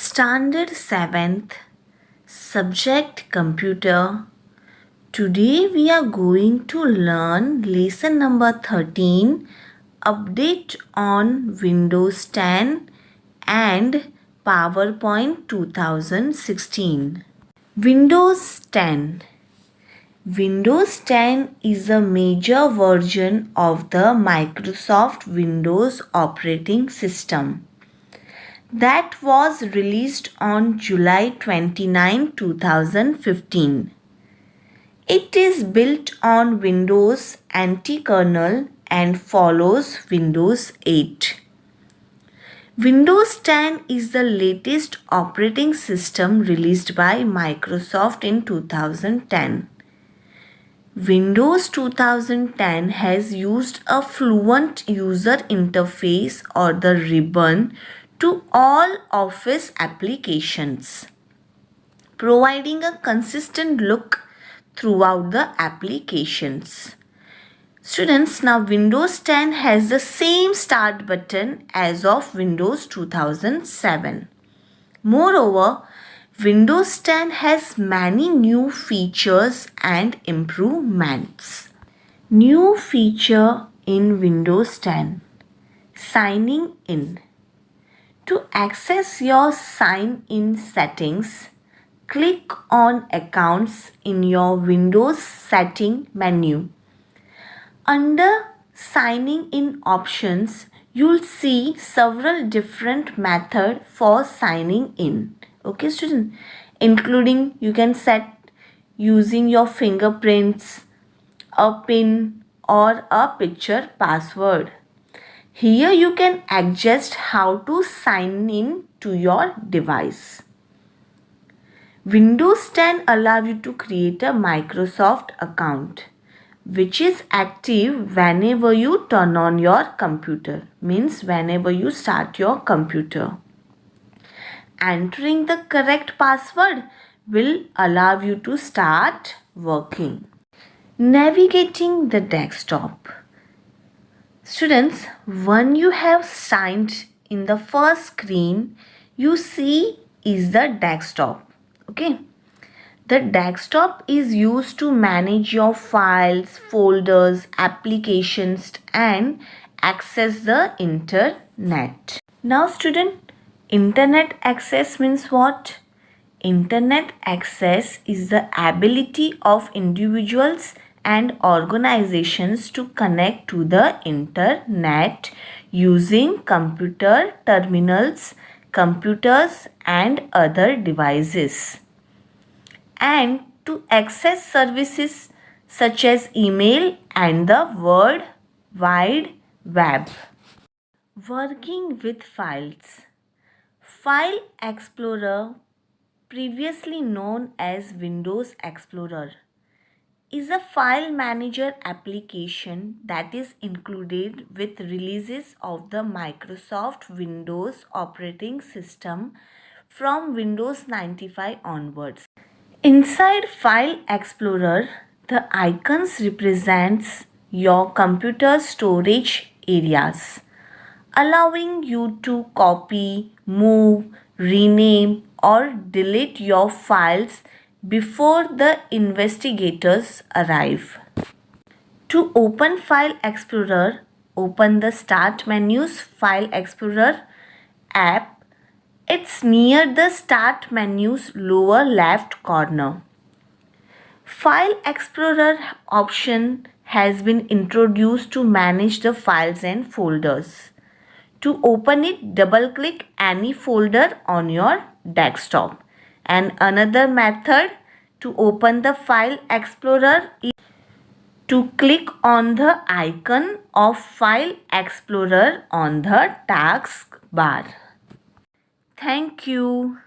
Standard 7th, Subject Computer. Today we are going to learn lesson number 13, Update on Windows 10 and PowerPoint 2016. Windows 10. Windows 10 is a major version of the Microsoft Windows operating system that was released on July 29, 2015. It is built on Windows anti-kernel and follows Windows 8. Windows 10 is the latest operating system released by Microsoft in 2010. Windows 2010 has used a fluent user interface or the ribbon to all Office applications, providing a consistent look throughout the applications. Students, now Windows 10 has the same start button as of Windows 2007. Moreover, Windows 10 has many new features and improvements. New feature in Windows 10: Signing in. To access your sign-in settings, click on Accounts in your Windows setting menu. Under Signing in options, you'll see several different methods for signing in. Okay, student, including you can set using your fingerprints, a PIN, or a picture password. Here you can adjust how to sign in to your device. Windows 10 allows you to create a Microsoft account, which is active whenever you turn on your computer, means whenever you start your computer. Entering the correct password will allow you to start working. Navigating the desktop. Students, when you have signed in, the first screen you see is the desktop. Okay. The desktop is used to manage your files, folders, applications and access the internet. Now student, internet access means what? Internet access is the ability of individuals and organizations to connect to the internet using computer terminals, computers and other devices, and to access services such as email and the World Wide Web. Working with files. File Explorer, previously known as Windows Explorer, is a file manager application that is included with releases of the Microsoft Windows operating system from Windows 95 onwards. Inside File Explorer, the icons represents your computer storage areas, allowing you to copy, move, rename or delete your files before the investigators arrive. To open File Explorer, open the Start menu's File Explorer app. It's near the Start menu's lower left corner. File Explorer option has been introduced to manage the files and folders. To open it, double-click any folder on your desktop. And another method to open the File Explorer is to click on the icon of File Explorer on the taskbar. Thank you.